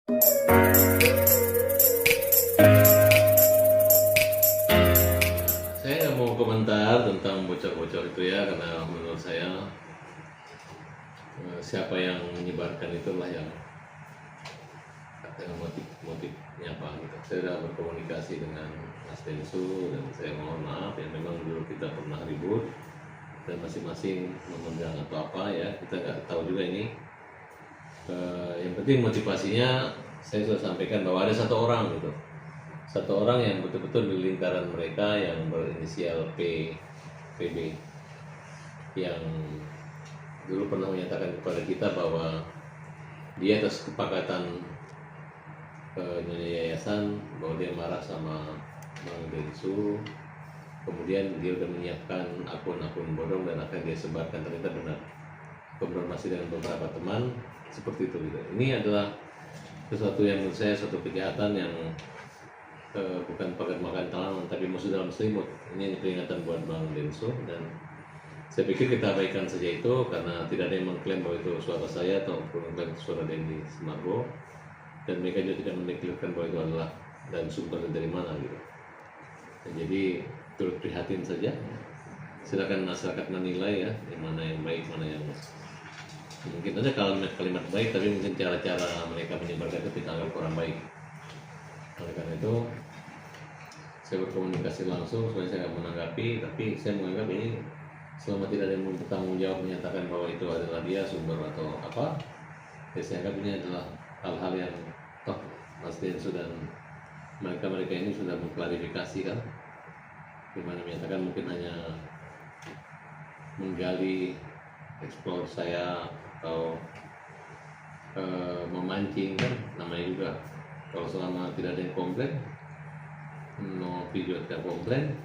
Saya nggak mau komentar tentang bocor-bocor itu ya, karena menurut saya siapa yang menyebarkan itulah yang motifnya apa gitu. Saya sudah berkomunikasi dengan Mas Densu dan saya mohon maaf ya, memang dulu kita pernah ribut dan masing-masing memegang atau apa ya, kita nggak tahu juga ini. Yang penting motivasinya saya sudah sampaikan bahwa ada satu orang gitu, satu orang yang betul-betul di lingkaran mereka yang berinisial PB yang dulu pernah menyatakan kepada kita bahwa dia atas kesepakatan Nyonya Yayasan bahwa dia marah sama Bang Densu, kemudian dia sudah menyiapkan akun-akun bodong dan akan dia sebarkan. Ternyata benar, konfirmasi dengan beberapa teman seperti itu gitu. Ini adalah sesuatu yang menurut saya suatu kejahatan yang bukan pakai makan talangan tapi musuh dalam selimut. Ini peringatan buat Bang Densu dan saya pikir kita abaikan saja itu karena tidak ada yang mengklaim bahwa itu suara saya atau mengklaim suara Denny Sumargo, dan mereka juga tidak mendeklarasikan bahwa itu adalah dan sumbernya dari mana gitu. Nah, jadi turut prihatin saja. Silakan masyarakat menilai ya, yang mana yang baik, mana yang mungkin ada kalimat-kalimat baik, tapi mungkin cara-cara mereka menyebarkan itu tidak anggap kurang baik. Oleh karena itu saya berkomunikasi langsung, sebenarnya saya nggak menanggapi, tapi saya menganggap ini selama tidak ada yang bertanggung jawab menyatakan bahwa itu adalah dia sumber atau apa, ya saya anggap ini adalah hal-hal yang toh Mas Densu dan mereka ini sudah mengklarifikasi kan, dimana menyatakan mungkin hanya menggali explore saya atau memancing kan, namanya juga kalau selama tidak ada yang komplain, no video tidak komplain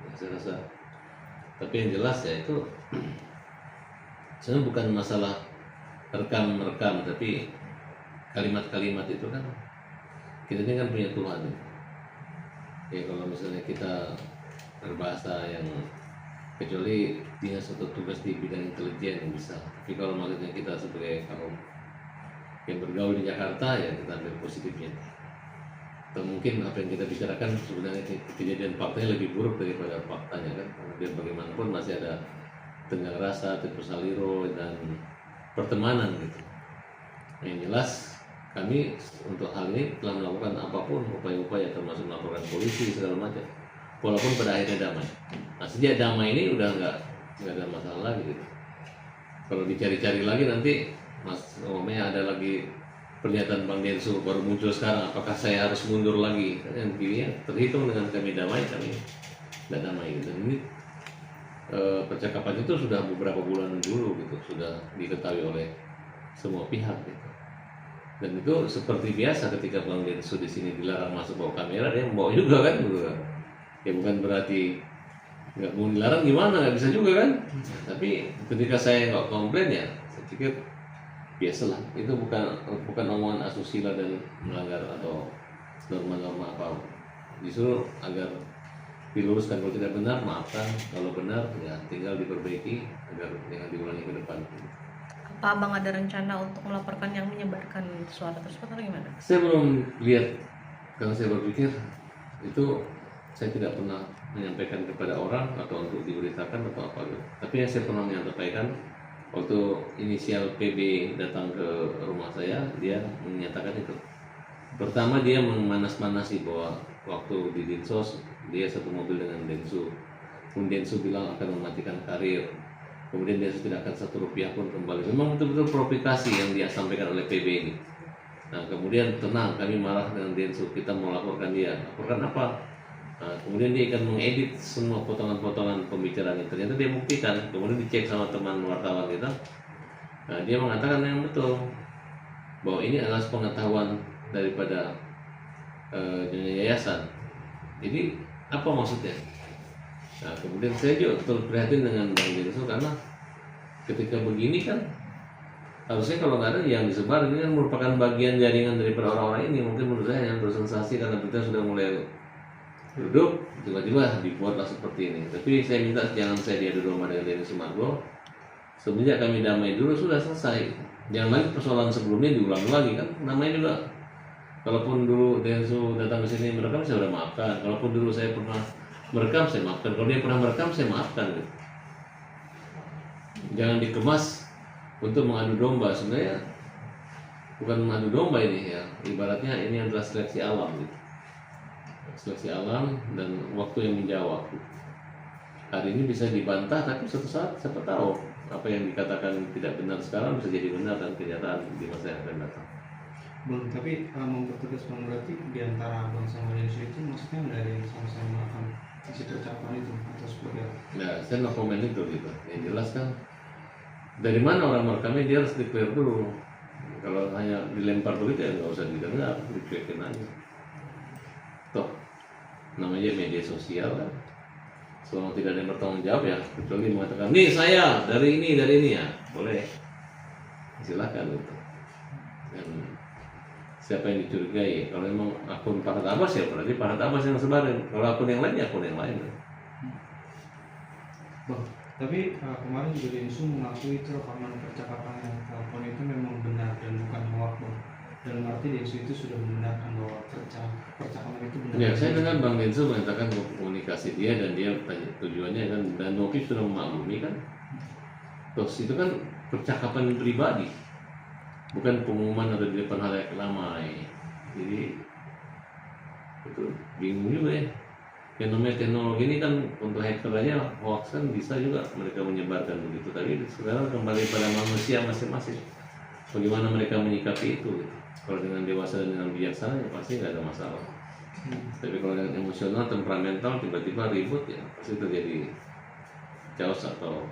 ya saya rasa. Tapi yang jelas ya itu sebenarnya bukan masalah rekam tapi kalimat-kalimat itu kan kita ini kan punya Tuhan ya. Kalau misalnya kita berbahasa yang kecuali dinas atau tugas di bidang intelijen yang bisa, tapi kalau maksudnya kita sebagai kaum yang bergaul di Jakarta ya kita ambil positifnya, atau mungkin apa yang kita bicarakan sebenarnya kejadian faktanya lebih buruk daripada faktanya kan, karena biar bagaimanapun masih ada tenggang rasa, tipu saliro dan pertemanan gitu. Yang jelas kami untuk hal ini telah melakukan apapun upaya-upaya, termasuk melaporkan polisi segala macam, walaupun pada akhirnya damai. Nah sejak damai ini udah nggak ada masalah lagi gitu. Kalau dicari-cari lagi nanti mas umumnya ada lagi pernyataan Bang Densu baru muncul sekarang, apakah saya harus mundur lagi? Yang begini terhitung dengan kami damai, kami nggak damai gitu. Ini percakapan itu sudah beberapa bulan dulu gitu, sudah diketahui oleh semua pihak gitu. Dan itu seperti biasa ketika Bang Densu di sini dilarang masuk bawa kamera, dia membawa juga kan gitu kan. Ya bukan berarti nggak mau dilarang gimana, nggak bisa juga kan. Tapi ketika saya nggak komplain ya saya pikir biasalah, itu bukan omongan asusila dan melanggar atau norma-norma apa. Justru agar diluruskan, kalau tidak benar maafkan, kalau benar ya tinggal diperbaiki agar jangan diulangi ke depan. Apa Abang ada rencana untuk melaporkan yang menyebarkan suara tersebut atau gimana? Saya belum lihat, karena saya berpikir itu saya tidak pernah menyampaikan kepada orang atau untuk diberitakan atau apa gitu. Tapi yang saya pernah menyampaikan waktu inisial PB datang ke rumah saya, dia menyatakan itu. Pertama dia memanas-manasi bahwa waktu di Dinsos dia satu mobil dengan Densu. Kemudian Densu bilang akan mematikan karir. Kemudian Densu tidak akan Rp1 pun kembali. Memang betul-betul provokasi yang dia sampaikan oleh PB ini. Nah kemudian tenang, kami marah dengan Densu, kita mau laporkan dia. Laporkan apa? Nah, kemudian dia akan mengedit semua potongan-potongan pembicaraan itu. Ternyata dia buktikan, kemudian dicek sama teman wartawan kita. Nah, dia mengatakan yang betul bahwa ini adalah pengetahuan daripada yayasan. Jadi apa maksudnya? Nah, kemudian saya juga betul prihatin dengan Bang Densu karena ketika begini kan harusnya kalau nggak ada yang disebar, ini kan merupakan bagian jaringan daripada orang-orang ini. Mungkin menurut saya yang bersensasi karena berita sudah mulai duduk, tiba-tiba dibuatlah seperti ini. Tapi saya minta jangan saya diadu domba dengan Denny Sumargo. Semenjak kami damai dulu sudah selesai. Jangan lagi persoalan sebelumnya diulang lagi kan. Namanya juga Kalaupun dulu Densu datang ke sini merekam, saya udah maafkan. Kalaupun dulu saya pernah merekam, saya maafkan. Kalau dia pernah merekam, saya maafkan gitu. Jangan dikemas untuk mengadu domba. Sebenarnya bukan mengadu domba ini ya, ibaratnya ini adalah seleksi alam gitu. Seleksi alam dan waktu yang menjawab. Hari ini bisa dibantah, tapi suatu saat siapa tahu apa yang dikatakan tidak benar sekarang bisa jadi benar dan kenyataan di masa yang akan datang. Bang, tapi mempertegas Bang, berarti di antara Bang sama Densu itu maksudnya nggak ada yang sama-sama akan isi percakapan itu atau seperti apa? Nah, saya no comment itu gitu. Yang jelas kan dari mana orang merekamnya dia harus declare dulu. Kalau hanya dilempar begitu ya nggak usah didengar, dicuekin aja. Toh namanya media sosial kan. Selama tidak ada yang bertanggung jawab ya, kecuali mengatakan, nih saya dari ini ya, boleh, silakan gitu. Dan siapa yang dicurigai, kalau memang akun Farhad Abbas ya berarti Farhad Abbas yang sebarin. Kalau akun yang lain ya akun yang lain. Bang, tapi kemarin juga Densu mengakui itu rekaman percakapan yang telepon itu memang benar dan bukan hoax, Bang. Dan berarti Densu itu sudah membenarkan bahwa percakapan itu benar. Ya, saya dengar Bang Densu mengatakan komunikasi dia dan dia tanya tujuannya kan, dan Novi sudah memaklumi kan. Terus itu kan percakapan pribadi, bukan pengumuman atau di depan halayak ramai. Jadi itu bingung juga ya. Fenomena teknologi ini kan untuk hacker aja hoax kan bisa juga mereka menyebarkan begitu. Tapi sekarang kembali pada manusia masing-masing. Bagaimana mereka menyikapi itu? Gitu. Kalau dengan dewasa dan dengan bijaksana ya pasti nggak ada masalah. Tapi kalau dengan emosional, temperamental, tiba-tiba ribut ya pasti terjadi chaos atau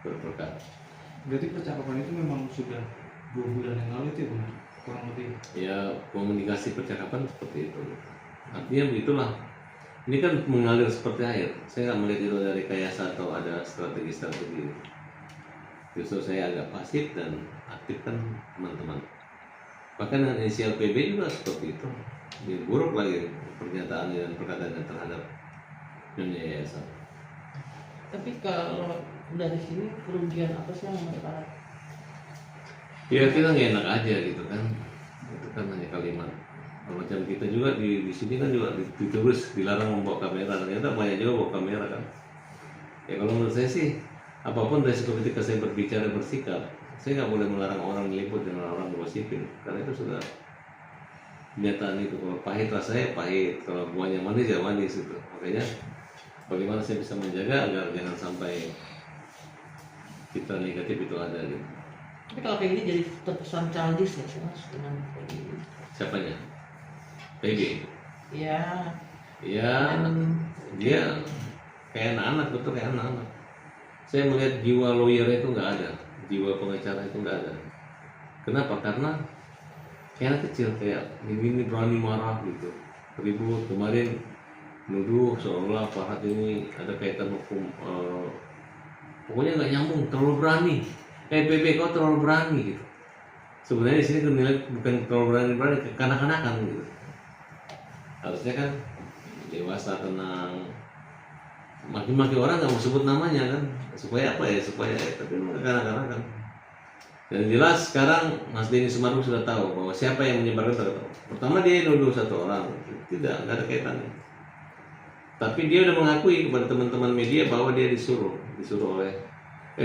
berperkara. Berarti percakapan itu memang sudah 2 bulan yang lalu itu ya, Bang? Kurang lebih. Ya komunikasi percakapan seperti itu. Artinya begitulah. Ini kan mengalir seperti air. Saya nggak melihat itu dari rekayasa atau ada strategi-strategi. Justru saya agak pasif dan aktifkan teman-teman. Bahkan dengan inisial PB juga seperti itu. Dia buruk lagi pernyataannya dan perkataannya terhadap dunia yayasan. Tapi kalau dari sini kerugian apa sih yang mereka? Ya kita nggak enak aja gitu kan. Itu kan hanya kalimat. Macam kita juga di sini kan juga ditulis dilarang membawa kamera. Ternyata banyak juga bawa kamera kan. Ya kalau menurut saya sih apapun resiko ketika saya berbicara bersikap, saya nggak boleh melarang orang meliput dan orang bergosipin karena itu sudah kenyataan itu. Kalau pahit rasanya pahit, kalau buahnya manis ya manis itu. Makanya bagaimana saya bisa menjaga agar jangan sampai kita negatif itu ada gitu. Tapi kalau kayak gini jadi terkesan childish ya sih Mas dengan kayak gini. Siapanya? PG. Ya. Ya dia kayak anak-anak, betul kayak anak-anak. Saya melihat jiwa lawyer itu nggak ada, jiwa pengacara itu nggak ada. Kenapa? Karena kayak anak kecil, kayak ini berani marah gitu, ribut. Kemarin nuduh seolah Farhad ini ada kaitan hukum, pokoknya nggak nyambung, terlalu berani. PB kau terlalu berani gitu. Sebenarnya di sini nilai bukan terlalu berani, kekanak-kanakan gitu. Harusnya kan dewasa, tenang. Maki-maki orang nggak mau sebut namanya kan, supaya apa ya, tapi kekanak-kanakan. Dan jelas sekarang Mas Denny Sumargo sudah tahu bahwa siapa yang menyebarkan itu. Pertama dia nuduh satu orang, nggak ada kaitannya. Tapi dia udah mengakui kepada teman-teman media bahwa dia disuruh oleh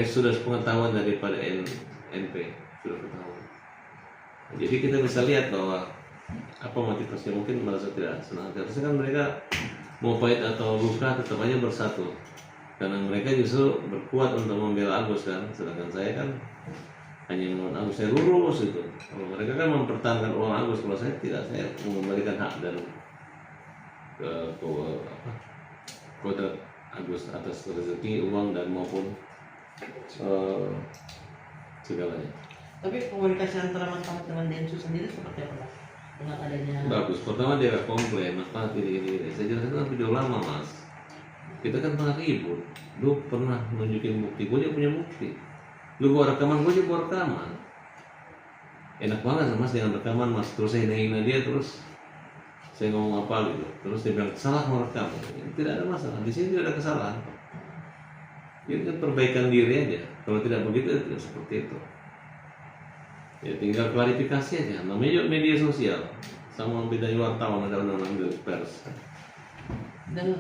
sudah pengetahuan daripada NP, sudah ketahuan. Jadi kita bisa lihat bahwa apa motivasinya, mungkin merasa tidak senang. Harusnya kan mereka mau pahit atau luka tetap aja bersatu, karena mereka justru berkuat untuk membela Agus kan, sedangkan saya kan hanya melawan Agus, saya lurus itu. Kalau mereka kan mempertahankan uang Agus, kalau saya tidak, saya mengembalikan hak dan kodrat Agus atas rezeki, uang dan maupun segalanya. Tapi komunikasi antara Mas Farhad dengan Densu sendiri seperti apa? Dengan adanya Bagus. Pertama dia komplain, Mas Farhad ini. Saya jelaskan kan video lama Mas. Kita kan pernah ribut. Lu pernah nunjukin bukti, gue juga punya bukti. Lu bawa rekaman, gue juga bawa rekaman. Enak banget Mas dengan rekaman Mas. Terus saya hina dia, terus saya ngomong apa gitu. Terus dia bilang salah merekam. Tidak ada masalah. Di sini tidak ada kesalahan. Ini kan perbaikan diri aja. Kalau tidak begitu, tidak seperti itu. Ya tinggal klarifikasi aja. Namanya juga media sosial. sama bedanya wartawan ada undang-undang pers. Dan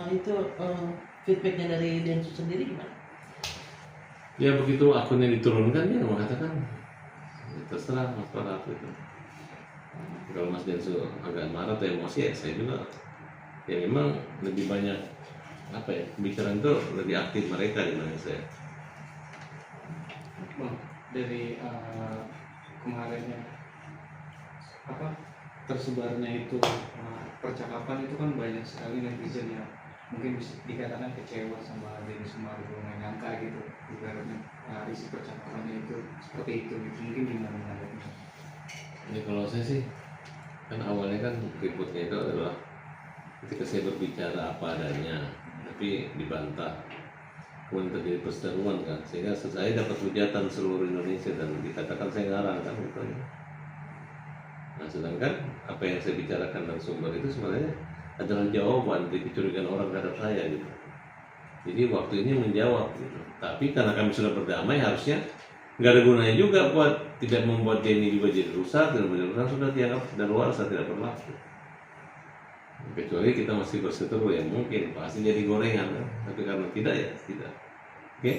itu feedbacknya dari Densus sendiri gimana? Ya begitu akunnya diturunkan dia mengatakan ya, terserah Mas Farhat itu. Kalau Mas Densu agak marah atau emosi ya saya juga ya memang lebih banyak apa ya pembicaraan itu lebih aktif mereka dibanding saya. Bang, dari kemarinnya apa tersebarnya itu percakapan itu kan banyak sekali netizen yang mungkin bisa dikatakan kecewa sama Denny Sumargo, nggak nyangka gitu ibaratnya isi percakapannya itu seperti itu gitu. Mungkin gimana menanggapinya? Ini kalau saya sih kan awalnya kan ributnya itu adalah ketika saya berbicara apa adanya tapi dibantah kemudian terjadi perseteruan kan sehingga saya dapat hujatan seluruh Indonesia dan dikatakan saya ngarang kan gitu. Nah sedangkan apa yang saya bicarakan dan sumber itu sebenarnya adalah jawaban dari kecurigaan orang terhadap saya gitu. Jadi waktu ini menjawab gitu. Tapi karena kami sudah berdamai harusnya nggak ada gunanya juga buat tidak membuat Denny juga jadi rusak, dan menjadi rusak sudah dianggap daluarsa tidak berlaku. Kecuali kita masih berseteru ya mungkin pasti jadi gorengan kan? Tapi karena tidak ya tidak. Oke?